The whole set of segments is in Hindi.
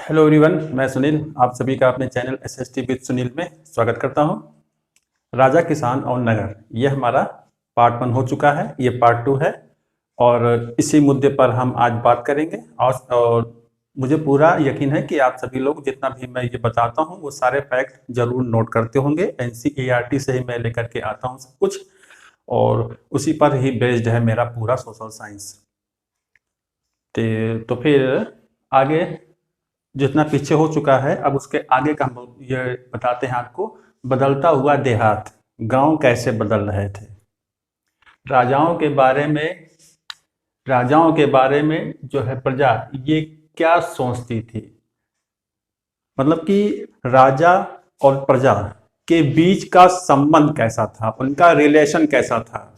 हेलो एवरीवन, मैं सुनील आप सभी का अपने चैनल एसएसटी विद सुनील में स्वागत करता हूं। राजा, किसान और नगर, ये हमारा पार्ट 1 हो चुका है। ये पार्ट 2 है और इसी मुद्दे पर हम आज बात करेंगे। और मुझे पूरा यकीन है कि आप सभी लोग जितना भी मैं ये बताता हूं वो सारे फैक्ट जरूर नोट करते होंगे। एनसीईआरटी से ही मैं लेकर के आता हूं सब कुछ, और उसी पर ही बेस्ड है मेरा पूरा सोशल साइंस। तो फिर आगे जितना पीछे हो चुका है, अब उसके आगे का हम ये बताते हैं आपको। बदलता हुआ देहात, गांव कैसे बदल रहे थे। राजाओं के बारे में राजाओं के बारे में जो है प्रजा ये क्या सोचती थी, मतलब कि राजा और प्रजा के बीच का संबंध कैसा था, उनका रिलेशन कैसा था।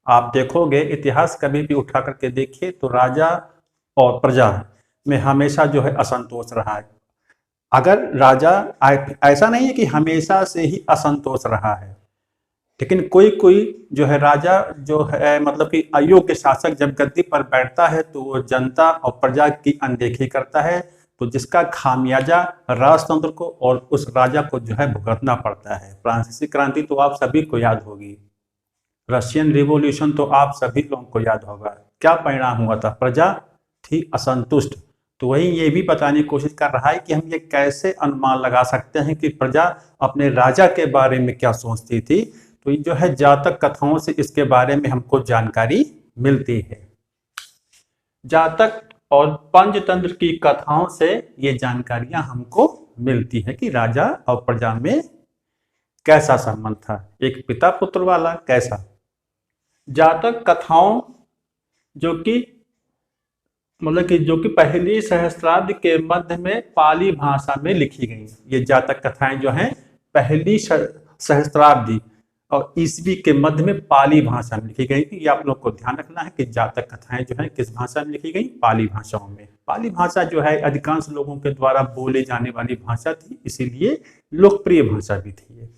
आप देखोगे इतिहास कभी भी उठा करके देखिए तो राजा और प्रजा में हमेशा जो है असंतोष रहा है। अगर राजा, ऐसा नहीं है कि हमेशा से ही असंतोष रहा है, लेकिन कोई कोई जो है राजा जो है, मतलब कि अयोग्य शासक जब गद्दी पर बैठता है तो वो जनता और प्रजा की अनदेखी करता है, तो जिसका खामियाजा राजतंत्र को और उस राजा को जो है भुगतना पड़ता है। फ्रांसीसी क्रांति तो आप सभी को याद होगी, रशियन रिवॉल्यूशन तो आप सभी लोगों को याद होगा। क्या परिणाम हुआ था, प्रजा थी असंतुष्ट। तो वही ये भी बताने की कोशिश कर रहा है कि हम ये कैसे अनुमान लगा सकते हैं कि प्रजा अपने राजा के बारे में क्या सोचती थी। तो ये जो है जातक कथाओं से इसके बारे में हमको जानकारी मिलती है। जातक और पंचतंत्र की कथाओं से ये जानकारियां हमको मिलती है कि राजा और प्रजा में कैसा संबंध था, एक पिता पुत्र वाला कैसा। जातक कथाओं जो कि पहली सहस्त्राब्द के मध्य में पाली भाषा में लिखी गई। ये जातक कथाएं जो हैं पहली सहस्त्राब्दी और ईस्वी के मध्य में पाली भाषा में लिखी गई थी। ये आप लोग को ध्यान रखना है कि जातक कथाएं जो हैं किस भाषा में लिखी गई, पाली भाषाओं में। पाली भाषा जो है अधिकांश लोगों के द्वारा बोले जाने वाली भाषा थी, इसीलिए लोकप्रिय भाषा भी थी।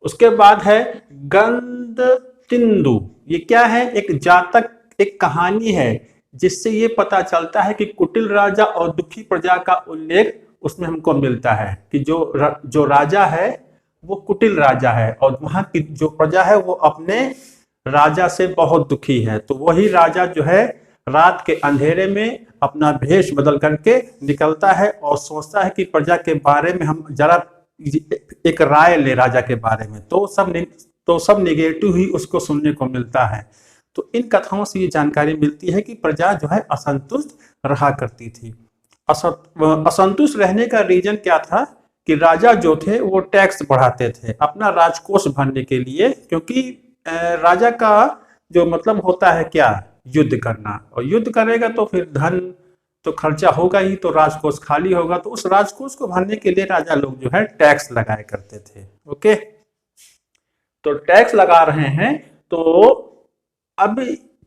उसके बाद है गंधतिंदु। ये क्या है, एक जातक, एक कहानी है जिससे ये पता चलता है कि कुटिल राजा और दुखी प्रजा का उल्लेख उसमें हमको मिलता है कि जो राजा है वो कुटिल राजा है और वहां की जो प्रजा है वो अपने राजा से बहुत दुखी है। तो वही राजा जो है रात के अंधेरे में अपना भेष बदल करके निकलता है और सोचता है कि प्रजा के बारे में हम जरा एक राय ले राजा के बारे में। तो सब निगेटिव ही उसको सुनने को मिलता है। तो इन कथाओं से ये जानकारी मिलती है कि प्रजा जो है असंतुष्ट रहा करती थी। असंतुष्ट रहने का रीजन क्या था कि राजा जो थे वो टैक्स बढ़ाते थे अपना राजकोष भरने के लिए, क्योंकि राजा का जो मतलब होता है क्या, युद्ध करना, और युद्ध करेगा तो फिर धन तो खर्चा होगा ही, तो राजकोष खाली होगा। तो उस राजकोष को भरने के लिए राजा लोग जो है टैक्स लगाया करते थे। ओके, तो टैक्स लगा रहे हैं, तो अब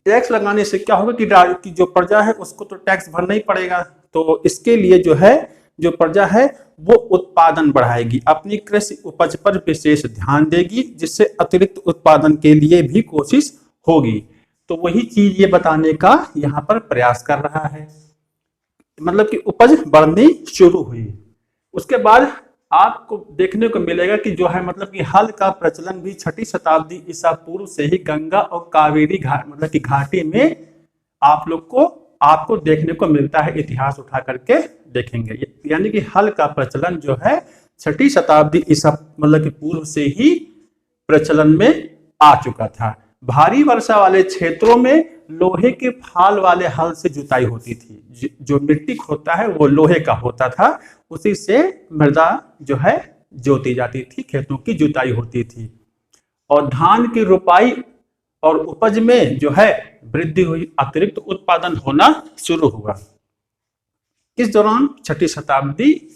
टैक्स लगाने से क्या होगा कि जो प्रजा है उसको तो टैक्स भरना ही पड़ेगा। तो इसके लिए जो है जो प्रजा है वो उत्पादन बढ़ाएगी, अपनी कृषि उपज पर विशेष ध्यान देगी, जिससे अतिरिक्त उत्पादन के लिए भी कोशिश होगी। तो वही चीज ये बताने का यहाँ पर प्रयास कर रहा है, मतलब कि उपज बढ़नी शुरू हुई। उसके बाद आपको देखने को मिलेगा कि जो है मतलब कि हल का प्रचलन भी 6ठी शताब्दी ईसा पूर्व से ही गंगा और कावेरी घाट, मतलब कि घाटी में आपको देखने को मिलता है। इतिहास उठा करके देखेंगे, यानी कि हल का प्रचलन जो है 6ठी शताब्दी ईसा मतलब कि पूर्व से ही प्रचलन में आ चुका था। भारी वर्षा वाले क्षेत्रों में लोहे के फाल वाले हल से जुताई होती थी। जो मिट्टी होता है वो लोहे का होता था, उसी से मृदा जो है जोती जाती थी, खेतों की जुताई होती थी। और धान की रुपाई और उपज में जो है वृद्धि हुई, अतिरिक्त उत्पादन होना शुरू हुआ। इस दौरान 6ठी शताब्दी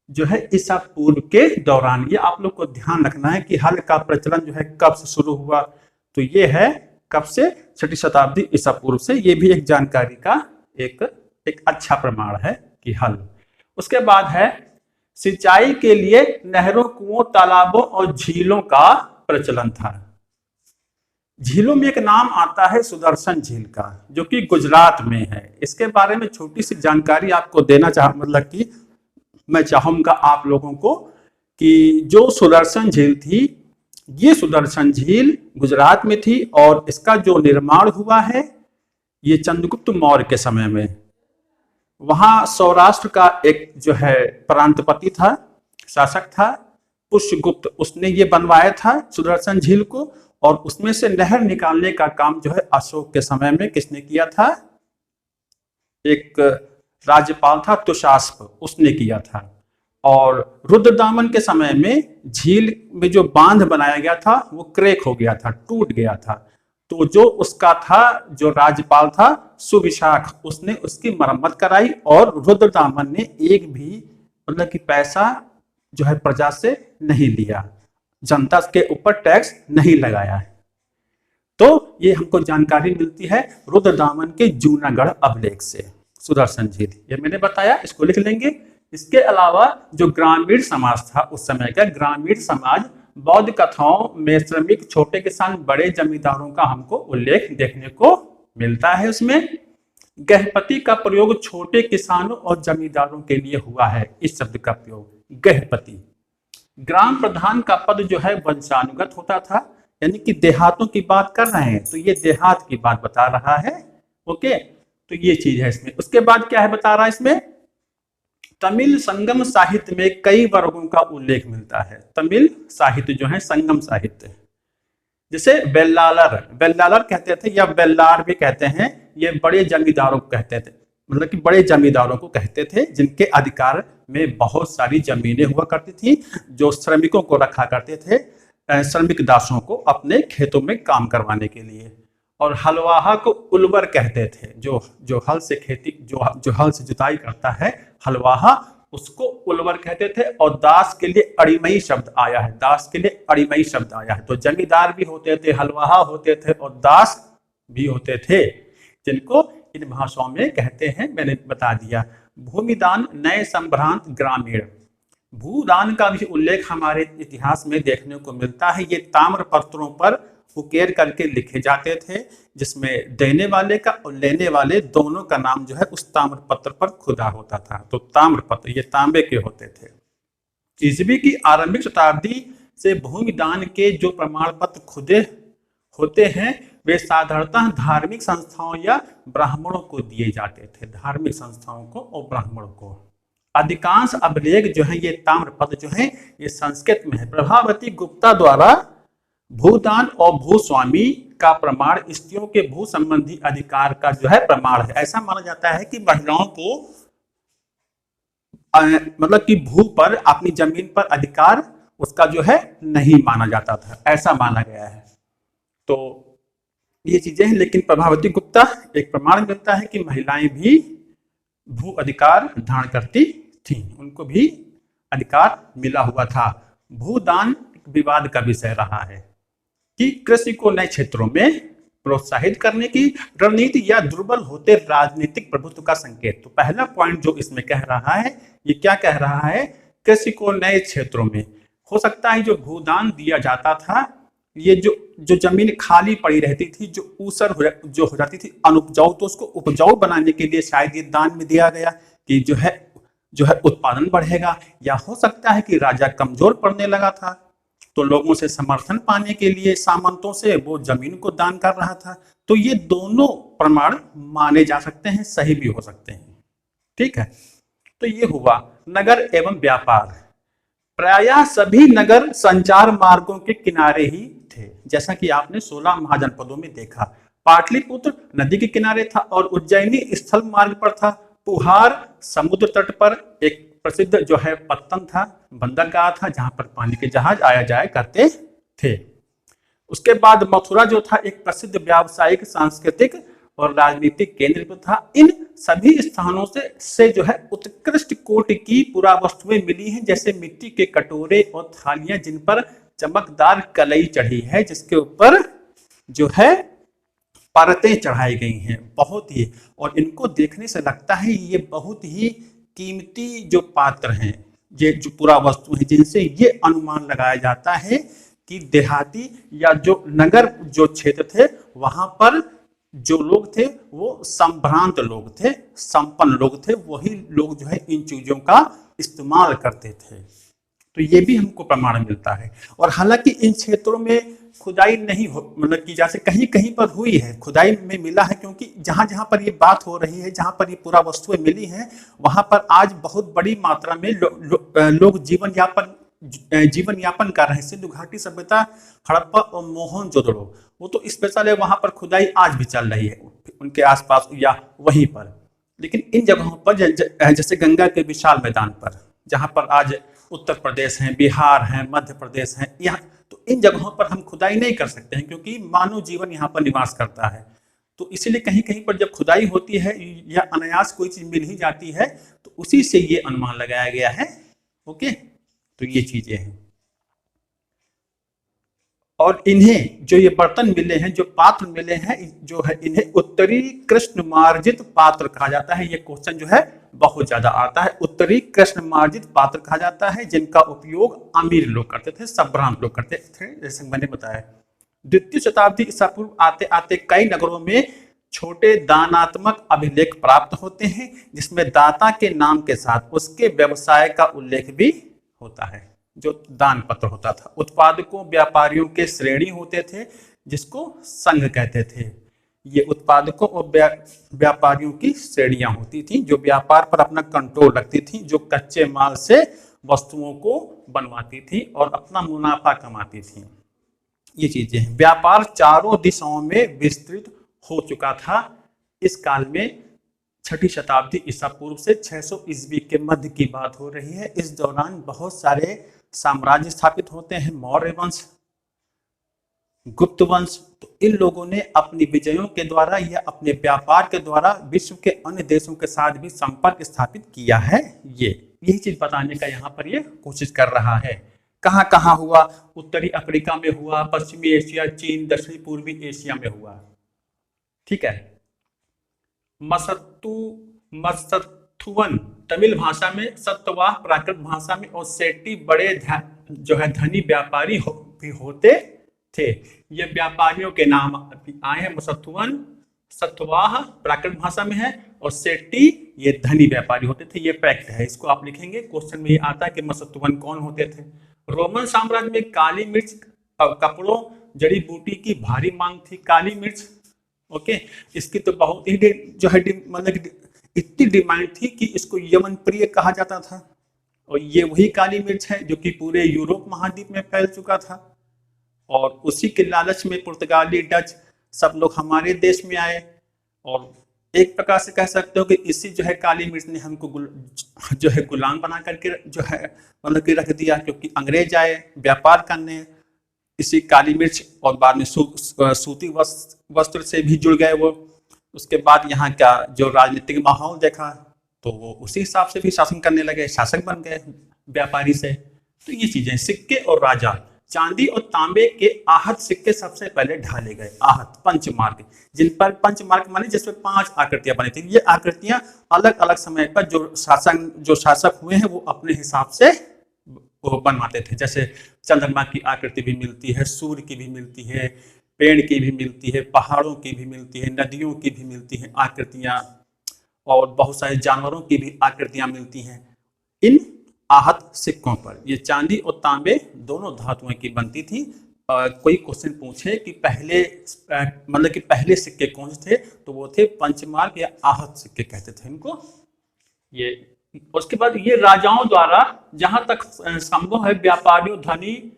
जो है ईसा पूर्व के दौरान, ये आप लोग को ध्यान रखना है कि हल का प्रचलन जो है कब से शुरू हुआ। तो ये है कब से, 6ठी शताब्दी ईसा पूर्व से। ये भी एक जानकारी का एक अच्छा प्रमाण है कि हल। उसके बाद है सिंचाई के लिए नहरों, कुओं, तालाबों और झीलों का प्रचलन था। झीलों में एक नाम आता है सुदर्शन झील का, जो कि गुजरात में है। इसके बारे में छोटी सी जानकारी आपको देना मतलब कि मैं चाहूंगा आप लोगों को कि जो सुदर्शन झील थी, ये सुदर्शन झील गुजरात में थी और इसका जो निर्माण हुआ है ये चंद्रगुप्त मौर्य के समय में। वहां सौराष्ट्र का एक जो है प्रांतपति था, शासक था, पुष्यगुप्त, उसने ये बनवाया था सुदर्शन झील को, और उसमें से नहर निकालने का काम जो है अशोक के समय में किसने किया था? एक राज्यपाल था तुषास्प, उसने किया था। और रुद्रदामन के समय में झील में जो बांध बनाया गया था वो क्रैक हो गया था, टूट गया था। तो जो उसका था, जो राज्यपाल था सुविशाख, उसने उसकी मरम्मत कराई और रुद्रदामन ने एक भी मतलब कि पैसा जो है प्रजा से नहीं लिया, जनता के ऊपर टैक्स नहीं लगाया है। तो ये हमको जानकारी मिलती है रुद्रदामन के जूनागढ़ अभिलेख से, सुदर्शन झील, ये मैंने बताया, इसको लिख लेंगे। इसके अलावा जो ग्रामीण समाज था उस समय का, ग्रामीण समाज बौद्ध कथाओं में श्रमिक, छोटे किसान, बड़े जमींदारों का हमको उल्लेख देखने को मिलता है। उसमें गहपति का प्रयोग छोटे किसानों और जमींदारों के लिए हुआ है। इस शब्द का प्रयोग गहपति। ग्राम प्रधान का पद जो है वंशानुगत होता था, यानी कि देहातों की बात कर रहे हैं तो ये देहात की बात बता रहा है। ओके, तो ये चीज है इसमें। उसके बाद क्या है बता रहा है इसमें, तमिल संगम साहित्य में कई वर्गों का उल्लेख मिलता है। तमिल साहित्य जो है संगम साहित्य, जैसे बेल्लालर, बेल्लालर कहते थे या बेल्लार भी कहते हैं, ये बड़े जमींदारों को कहते थे, मतलब कि बड़े जमींदारों को कहते थे जिनके अधिकार में बहुत सारी जमीनें हुआ करती थी, जो श्रमिकों को रखा करते थे, श्रमिक दासों को अपने खेतों में काम करवाने के लिए। और हलवाहा को उलवर कहते थे, जो हल से खेती, जो हल से जुताई करता है, हलवाहा, उसको उलवर कहते थे। और दास के लिए अड़िमई शब्द आया है, दास के लिए अड़िमई शब्द आया है। तो जमींदार भी होते थे, हलवाहा होते थे और दास भी होते थे, जिनको इन भाषाओं में कहते हैं, मैंने बता दिया। भूमिदान, नए संभ्रांत, ग्रामीण। भूदान का भी उल्लेख हमारे इतिहास में देखने को मिलता है। ये ताम्र पत्रों पर उकेर करके लिखे जाते थे, जिसमें देने वाले का और लेने वाले दोनों का नाम जो है उस ताम्र पत्र पर खुदा होता था। तो ताम्र पत्र ये तांबे के होते थे। ईसवी की आरंभिक शताब्दी से भूमिदान के जो प्रमाण पत्र खुदे होते हैं वे साधारणतः धार्मिक संस्थाओं या ब्राह्मणों को दिए जाते थे, धार्मिक संस्थाओं को और ब्राह्मणों को। अधिकांश अभिलेख जो है ये ताम्रपत्र जो है ये संस्कृत में है। प्रभावती गुप्ता द्वारा भूदान और भूस्वामी का प्रमाण स्त्रियों के भू संबंधी अधिकार का जो है प्रमाण है। ऐसा माना जाता है कि महिलाओं को मतलब कि भू पर, अपनी जमीन पर अधिकार उसका जो है नहीं माना जाता था, ऐसा माना गया है। तो ये चीजें हैं, लेकिन प्रभावती गुप्ता एक प्रमाण मिलता है कि महिलाएं भी भू अधिकार धारण करती थी, उनको भी अधिकार मिला हुआ था। भूदान विवाद का विषय रहा है कि कृषि को नए क्षेत्रों में प्रोत्साहित करने की रणनीति या दुर्बल होते राजनीतिक प्रभुत्व का संकेत। तो पहला पॉइंट जो इसमें कह रहा है, ये क्या कह रहा है, कृषि को नए क्षेत्रों में, हो सकता है जो भूदान दिया जाता था, ये जो जमीन खाली पड़ी रहती थी, जो ऊसर जो हो जाती थी अनुपजाऊ, तो उसको उपजाऊ बनाने के लिए शायद ये दान में दिया गया कि जो है उत्पादन बढ़ेगा। या हो सकता है कि राजा कमजोर पड़ने लगा था, तो लोगों से समर्थन पाने के लिए सामंतों से वो जमीन को दान कर रहा था। तो ये दोनों प्रमाण माने जा सकते हैं, सही भी हो सकते हैं। ठीक है, तो ये हुआ नगर एवं व्यापार। प्रायः सभी नगर संचार मार्गों के किनारे ही थे, जैसा कि आपने 16 महाजनपदों में देखा। पाटलिपुत्र नदी के किनारे था और उज्जैनी स्थल मार्ग पर था। पुहार समुद्र तट पर एक प्रसिद्ध जो है पत्तन था, बंदरगाह था, जहां पर पानी के जहाज आया जाया करते थे। उसके बाद मथुरा जो था एक प्रसिद्ध व्यावसायिक, सांस्कृतिक और राजनीतिक केंद्र था। इन सभी स्थानों से जो है उत्कृष्ट कोटि की पुरावस्तुएं मिली हैं, जैसे मिट्टी के कटोरे और थालियां जिन पर चमकदार कलई चढ़ी है, जिसके ऊपर जो है परतें चढ़ाई गई हैं बहुत ही, और इनको देखने से लगता है ये बहुत ही कीमती जो पात्र हैं, ये जो पुरावस्तु है, जिनसे ये अनुमान लगाया जाता है कि देहाती या जो नगर जो क्षेत्र थे वहां पर जो लोग थे वो संभ्रांत लोग थे, संपन्न लोग थे, वही लोग जो है इन चीजों का इस्तेमाल करते थे। तो ये भी हमको प्रमाण मिलता है। और हालांकि इन क्षेत्रों में खुदाई नहीं हो मतलब की जैसे कहीं कहीं पर हुई है, खुदाई में मिला है, क्योंकि जहां जहां पर ये बात हो रही है, जहां पर ये पूरा वस्तुएं मिली हैं, वहां पर आज बहुत बड़ी मात्रा में लोग जीवन यापन कर रहे हैं। सिंधु घाटी सभ्यता, हड़प्पा और मोहनजोदड़ो, वो तो स्पेशल है, वहां पर खुदाई आज भी चल रही है उनके आसपास या वहीं पर। लेकिन इन जगहों पर जैसे गंगा के विशाल मैदान पर, जहां पर आज उत्तर प्रदेश है, बिहार है, मध्य प्रदेश है, यहाँ तो इन जगहों पर हम खुदाई नहीं कर सकते हैं, क्योंकि मानव जीवन यहाँ पर निवास करता है। तो इसीलिए कहीं कहीं पर जब खुदाई होती है या अनायास कोई चीज मिल ही जाती है, तो उसी से ये अनुमान लगाया गया है। ओके, तो ये चीजें हैं। और इन्हें जो ये बर्तन मिले हैं, जो पात्र मिले हैं, जो है इन्हें उत्तरी कृष्ण मार्जित पात्र कहा जाता है। ये क्वेश्चन जो है बहुत ज्यादा आता है। उत्तरी कृष्ण मार्जित पात्र कहा जाता है, जिनका उपयोग अमीर लोग करते थे, संभ्रांत लोग करते थे, जैसे मैंने बताया। द्वितीय शताब्दी ईसा पूर्व आते आते कई नगरों में छोटे दानात्मक अभिलेख प्राप्त होते हैं, जिसमें दाता के नाम के साथ उसके व्यवसाय का उल्लेख भी होता है, जो दान पत्र होता था। उत्पादकों व्यापारियों के श्रेणी होते थे, जिसको संघ कहते थे। ये उत्पादकों और व्यापारियों की श्रेणियां होती थी, जो व्यापार पर अपना कंट्रोल रखती थी, जो कच्चे माल से वस्तुओं को बनवाती थी और अपना मुनाफा कमाती थी। ये चीजें हैं। व्यापार चारों दिशाओं में विस्तृत हो चुका था। इस काल में 6ठी शताब्दी ईसा पूर्व से 600 ईस्वी के मध्य की बात हो रही है। इस दौरान बहुत सारे साम्राज्य स्थापित होते हैं, मौर्य वंश, गुप्त वंश। तो इन लोगों ने अपनी विजयों के द्वारा या अपने व्यापार के द्वारा विश्व के अन्य देशों के साथ भी संपर्क स्थापित किया है। यही चीज बताने का यहाँ पर ये कोशिश कर रहा है। कहाँ कहाँ हुआ? उत्तरी अफ्रीका में हुआ, पश्चिमी एशिया, चीन, दक्षिणी पूर्वी एशिया में हुआ। ठीक है। मसत्थुवन तमिल भाषा में, सतवाह प्राकृत भाषा में, और सेट्टी बड़े जो है धनी व्यापारी भी होते थे। ये व्यापारियों के नाम आए हैं। मसत्थुवन, सतवाह प्राकृत भाषा में है, और सेट्टी ये धनी व्यापारी होते थे। ये फैक्ट है, इसको आप लिखेंगे, क्वेश्चन में ये आता है कि मसत्थुवन कौन होते थे। रोमन साम्राज्य में काली मिर्च, कपड़ों, जड़ी बूटी की भारी मांग थी। काली मिर्च, ओके, इसकी तो बहुत ही जो है मतलब इतनी डिमांड थी कि इसको यमन प्रिय कहा जाता था। और ये वही काली मिर्च है जो कि पूरे यूरोप महाद्वीप में फैल चुका था। और उसी के लालच में पुर्तगाली, डच सब लोग हमारे देश में आए। और एक प्रकार से कह सकते हो कि इसी जो है काली मिर्च ने हमको जो है गुलाम बना करके जो है मतलब कि रख दिया, क्योंकि अंग्रेज आए व्यापार करने इसी काली मिर्च, और बाद में सूती वस्त्र से भी जुड़ गए वो। उसके बाद यहाँ का जो राजनीतिक माहौल देखा तो वो उसी हिसाब से भी शासन करने लगे, शासक बन गए व्यापारी से। तो ये चीजें, सिक्के और राजा, चांदी और तांबे के आहत सिक्के सबसे पहले ढाले गए। आहत पंचमार्क, जिन पर पंचमार्क माने जिसमें 5 आकृतियां बनी थी। ये आकृतियां अलग अलग समय पर जो शासक हुए हैं वो अपने हिसाब से वो बनवाते थे। जैसे चंद्रमा की आकृति भी मिलती है, सूर्य की भी मिलती है, पेड़ की भी मिलती है, पहाड़ों की भी मिलती है, नदियों की भी मिलती है आकृतियां, और बहुत सारे जानवरों की भी आकृतियां मिलती हैं इन आहत सिक्कों पर। ये चांदी और तांबे दोनों धातुओं की बनती थी। कोई क्वेश्चन पूछे कि पहले सिक्के कौन से थे, तो वो थे पंचमार्क या आहत सिक्के कहते थे इनको। ये उसके बाद ये राजाओं द्वारा, जहां तक संभव है, व्यापारियों, धनी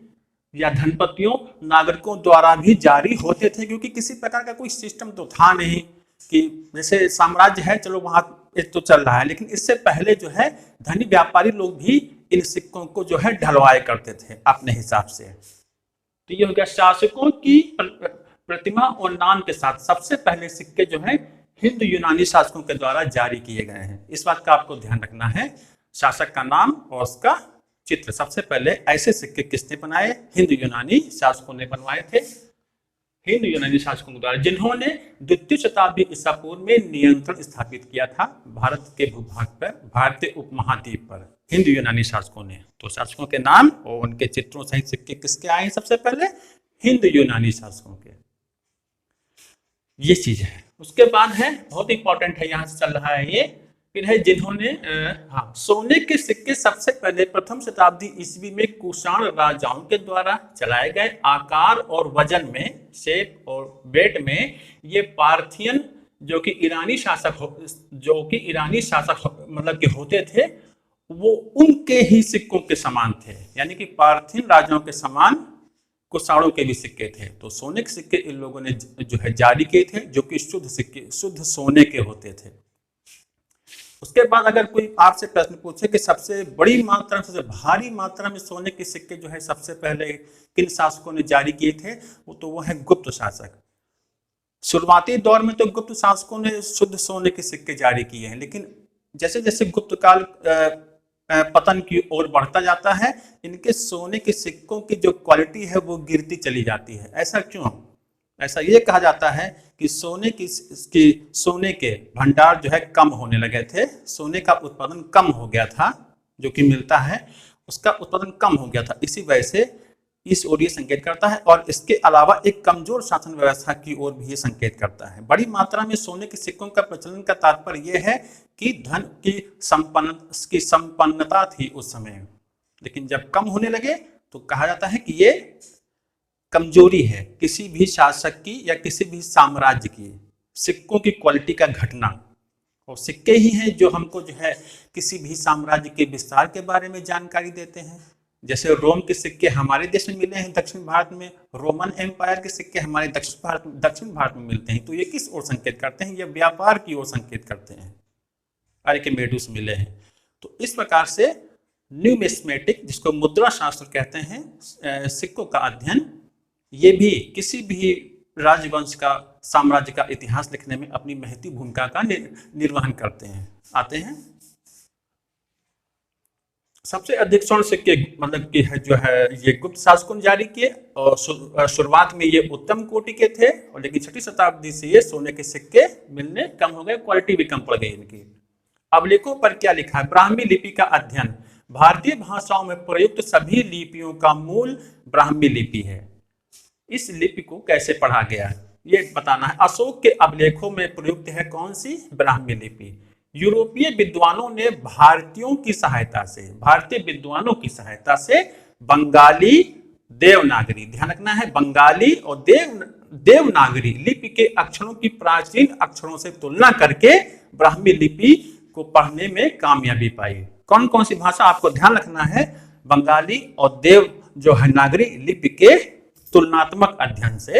या धनपतियों, नागरिकों द्वारा भी जारी होते थे, क्योंकि किसी प्रकार का कोई सिस्टम तो था नहीं कि जैसे साम्राज्य है चलो वहां तो चल रहा है, लेकिन इससे पहले जो है धनी व्यापारी लोग भी इन सिक्कों को जो है ढलवाया करते थे अपने हिसाब से। तो ये हो गया शासकों की प्रतिमा और नाम के साथ सबसे पहले सिक्के जो है हिंदू यूनानी शासकों के द्वारा जारी किए गए हैं। इस बात का आपको ध्यान रखना है, शासक का नाम और उसका चित्र। सबसे पहले ऐसे सिक्के किसने बनाए? हिंदू यूनानी शासकों ने बनवाए थे, हिंदू यूनानी शासकों द्वारा, जिन्होंने द्वितीय शताब्दी ईसा पूर्व में नियंत्रण स्थापित किया था भारत के भूभाग पर, भारतीय उपमहाद्वीप पर। हिंदू यूनानी शासकों ने। तो शासकों के नाम और उनके चित्रों सहित सिक्के किसके आए हैं सबसे पहले? हिंदू यूनानी शासकों के। ये चीज है। उसके बाद है, बहुत इंपॉर्टेंट है, यहाँ से चल रहा है ये, फिर है जिन्होंने हाँ, सोने के सिक्के सबसे पहले प्रथम शताब्दी ईस्वी में कुषाण राजाओं के द्वारा चलाए गए। आकार और वजन में, शेप और वेट में ये पार्थियन जो कि ईरानी शासक मतलब कि होते थे, वो उनके ही सिक्कों के समान थे। यानी कि पार्थियन राजाओं के समान कुषाणों के भी सिक्के थे। तो सोने के सिक्के इन लोगों ने जो है जारी किए थे, जो कि शुद्ध सिक्के, शुद्ध सोने के होते थे। उसके बाद अगर कोई आपसे प्रश्न पूछे कि सबसे बड़ी मात्रा, सबसे भारी मात्रा में सोने के सिक्के जो है सबसे पहले किन शासकों ने जारी किए थे, वो है गुप्त शासक। शुरुआती दौर में तो गुप्त शासकों ने शुद्ध सोने के सिक्के जारी किए हैं, लेकिन जैसे जैसे गुप्त काल पतन की ओर बढ़ता जाता है, इनके सोने के सिक्कों की जो क्वालिटी है वो गिरती चली जाती है। ऐसा क्यों? ऐसा ये कहा जाता है कि सोने के भंडार जो है कम होने लगे थे, सोने का उत्पादन कम हो गया था, जो कि मिलता है उसका उत्पादन कम हो गया था। इसी वजह से इस ओर ये संकेत करता है, और इसके अलावा एक कमजोर शासन व्यवस्था की ओर भी ये संकेत करता है। बड़ी मात्रा में सोने के सिक्कों का प्रचलन का तात्पर्य यह है कि धन की संपन्नता थी उस समय, लेकिन जब कम होने लगे तो कहा जाता है कि ये कमजोरी है किसी भी शासक की या किसी भी साम्राज्य की, सिक्कों की क्वालिटी का घटना। और सिक्के ही हैं जो हमको जो है किसी भी साम्राज्य के विस्तार के बारे में जानकारी देते हैं। जैसे रोम के सिक्के हमारे देश में मिले हैं, दक्षिण भारत में, रोमन एम्पायर के सिक्के हमारे दक्षिण भारत में मिलते हैं। तो ये किस ओर संकेत करते हैं? ये व्यापार की ओर संकेत करते हैं। आर्किमेडीज मिले हैं। तो इस प्रकार से न्यूमिस्मेटिक, जिसको मुद्रा शास्त्र कहते हैं, सिक्कों का अध्ययन, ये भी किसी भी राजवंश का, साम्राज्य का इतिहास लिखने में अपनी महती भूमिका का निर्वहन करते हैं। आते हैं सबसे अधिक स्वर्ण सिक्के, मतलब कि जो है ये गुप्त शासकों ने जारी किए, और शुरुआत में ये उत्तम कोटि के थे, और लेकिन 6वीं शताब्दी से ये सोने के सिक्के मिलने कम हो गए, क्वालिटी भी कम पड़ गई इनकी। अभिलेखों पर क्या लिखा है? ब्राह्मी लिपि का अध्ययन। भारतीय भाषाओं में प्रयुक्त सभी लिपियों का मूल ब्राह्मी लिपि है। इस लिपि को कैसे पढ़ा गया ये बताना है। अशोक के अभिलेखों में प्रयुक्त है कौन सी? ब्राह्मी लिपि। यूरोपीय विद्वानों ने भारतीय विद्वानों की सहायता से बंगाली देवनागरी, ध्यान रखना है, बंगाली और देवनागरी लिपि के अक्षरों की प्राचीन अक्षरों से तुलना करके ब्राह्मी लिपि को पढ़ने में कामयाबी पाई। कौन कौन सी भाषा आपको ध्यान रखना है? बंगाली और नागरी लिपि के तुलनात्मक अध्ययन से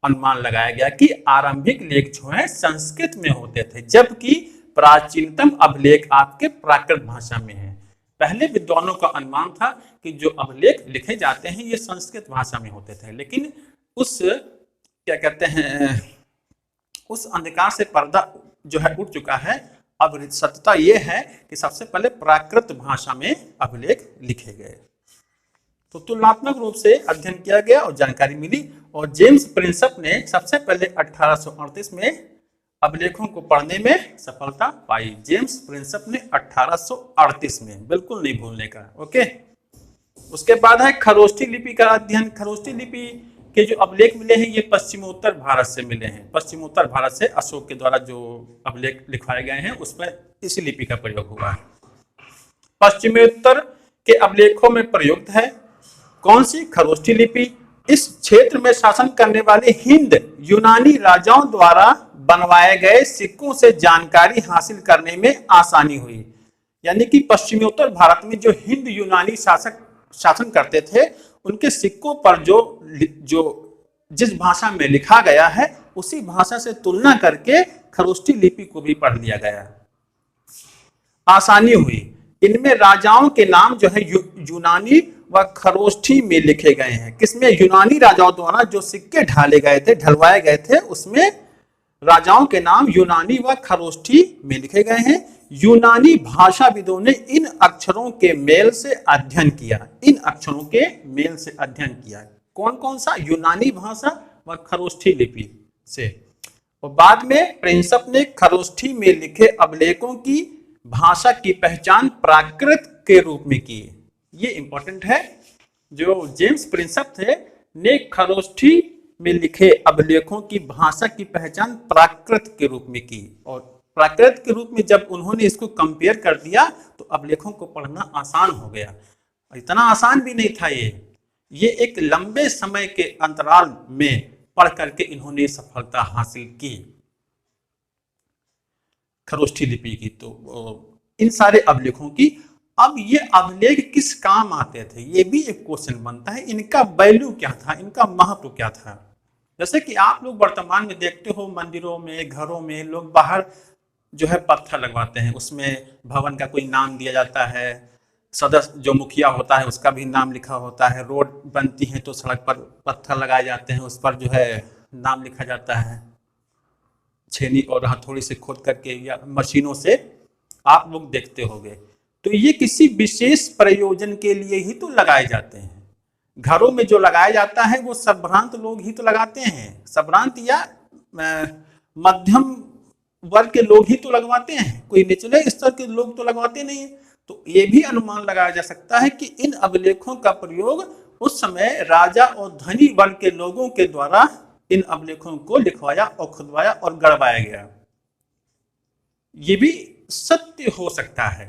अनुमान लगाया गया कि आरंभिक लेख जो है संस्कृत में होते थे, जबकि प्राचीनतम अभिलेख आपके प्राकृत भाषा में है। पहले विद्वानों का अनुमान था कि जो अभिलेख लिखे जाते हैं ये संस्कृत भाषा में होते थे, लेकिन उस क्या कहते हैं, उस अंधकार से पर्दा जो है उठ चुका है। अब सत्यता ये है कि सबसे पहले प्राकृत भाषा में अभिलेख लिखे गए। तो तुलनात्मक रूप से अध्ययन किया गया और जानकारी मिली, और जेम्स प्रिंसप ने सबसे पहले 1838 में अभिलेखों को पढ़ने में सफलता पाई। जेम्स प्रिंसप ने 1838 में, बिल्कुल नहीं भूलने का, ओके। उसके बाद है खरोष्ठी लिपि का अध्ययन। खरोष्ठी लिपि के जो अभिलेख मिले हैं ये पश्चिमोत्तर भारत से मिले हैं। पश्चिमोत्तर भारत से अशोक के द्वारा जो अभिलेख लिखवाए गए हैं उसमें इसी लिपि का प्रयोग हुआ है। पश्चिमोत्तर के अभिलेखों में प्रयुक्त है कौन सी? खरोष्ठी लिपि। इस क्षेत्र में शासन करने वाले हिंद यूनानी राजाओं द्वारा बनवाए गए सिक्कों से जानकारी हासिल करने में आसानी हुई। यानी कि पश्चिमोत्तर भारत में जो हिंद यूनानी शासन करते थे, उनके सिक्कों पर जो जिस भाषा में लिखा गया है उसी भाषा से तुलना करके खरोष्ठी लिपि को भी पढ़ लिया गया। आसानी हुई। इनमें राजाओं के नाम जो है यूनानी व खरोष्ठी में लिखे गए हैं। किसमें? यूनानी राजाओं द्वारा जो सिक्के ढलवाए गए थे उसमें राजाओं के नाम यूनानी व खरोष्ठी में लिखे गए हैं। यूनानी भाषाविदों ने इन अक्षरों के मेल से अध्ययन किया। कौन कौन सा? यूनानी भाषा व खरोष्ठी लिपि से। और बाद में प्रिंसप ने खरोष्ठी में लिखे अभिलेखों की भाषा की पहचान प्राकृत के रूप में किए। ये इंपॉर्टेंट है। जो जेम्स प्रिंसप थे ने खरोष्ठी में लिखे अभिलेखों की भाषा की पहचान प्राकृत के रूप में की, और प्राकृत के रूप में जब उन्होंने इसको कंपेयर कर दिया तो अभिलेखों को पढ़ना आसान हो गया। इतना आसान भी नहीं था ये एक लंबे समय के अंतराल में पढ़ करके इन्होंने सफलता हासिल की खरोष्ठी लिपि की। तो इन सारे अभिलेखों की, अब ये अभिलेख किस काम आते थे, ये भी एक क्वेश्चन बनता है। इनका वैल्यू क्या था, इनका महत्व क्या था? जैसे कि आप लोग वर्तमान में देखते हो मंदिरों में, घरों में लोग बाहर जो है पत्थर लगवाते हैं, उसमें भवन का कोई नाम दिया जाता है, सदस्य जो मुखिया होता है उसका भी नाम लिखा होता है, रोड बनती है तो सड़क पर पत्थर लगाए जाते हैं, उस पर जो है नाम लिखा जाता है छेनी और हथौड़ी से खोद करके या मशीनों से, आप लोग देखते होंगे। तो ये किसी विशेष प्रयोजन के लिए ही तो लगाए जाते हैं। घरों में जो लगाया जाता है वो संभ्रांत लोग ही तो लगाते हैं, संभ्रांत या मध्यम वर्ग के लोग ही तो लगवाते हैं, कोई निचले स्तर के लोग तो लगवाते नहीं है। तो ये भी अनुमान लगाया जा सकता है कि इन अभिलेखों का प्रयोग उस समय राजा और धनी वर्ग के लोगों के द्वारा इन अभिलेखों को लिखवाया और खुदवाया और गढ़वाया गया। ये भी सत्य हो सकता है,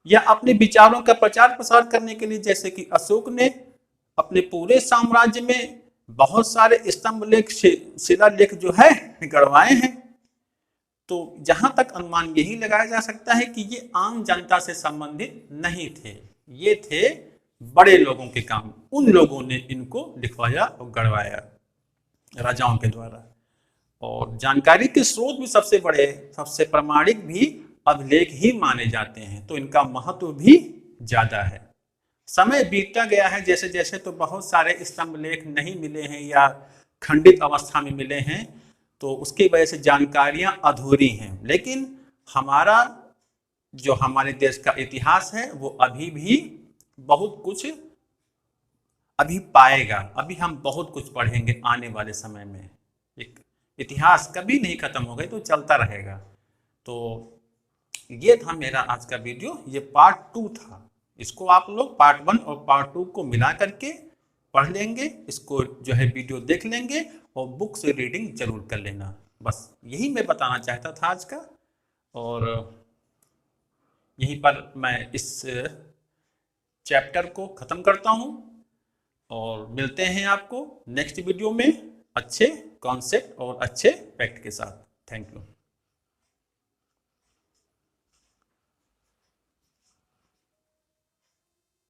या अपने विचारों का प्रचार प्रसार करने के लिए, जैसे कि अशोक ने अपने पूरे साम्राज्य में बहुत सारे स्तंभ लेख, शिलालेख जो है गढ़वाए हैं। तो जहां तक अनुमान यही लगाया जा सकता है कि ये आम जनता से संबंधित नहीं थे, ये थे बड़े लोगों के काम, उन लोगों ने इनको लिखवाया और गढ़वाया राजाओं के द्वारा। और जानकारी के स्रोत भी सबसे बड़े, सबसे प्रामाणिक भी अभिलेख ही माने जाते हैं, तो इनका महत्व भी ज्यादा है। समय बीतता गया है जैसे जैसे, तो बहुत सारे स्तंभ लेख नहीं मिले हैं या खंडित अवस्था में मिले हैं, तो उसकी वजह से जानकारियां अधूरी हैं। लेकिन हमारा जो हमारे देश का इतिहास है वो अभी भी बहुत कुछ अभी पाएगा, अभी हम बहुत कुछ पढ़ेंगे आने वाले समय में। एक इतिहास कभी नहीं खत्म होगा, तो चलता रहेगा। तो ये था मेरा आज का वीडियो, ये पार्ट 2 था। इसको आप लोग पार्ट 1 और पार्ट 2 को मिला करके पढ़ लेंगे, इसको जो है वीडियो देख लेंगे और बुक से रीडिंग जरूर कर लेना। बस यही मैं बताना चाहता था आज का, और यहीं पर मैं इस चैप्टर को ख़त्म करता हूँ और मिलते हैं आपको नेक्स्ट वीडियो में अच्छे कॉन्सेप्ट और अच्छे फैक्ट के साथ। Thank you.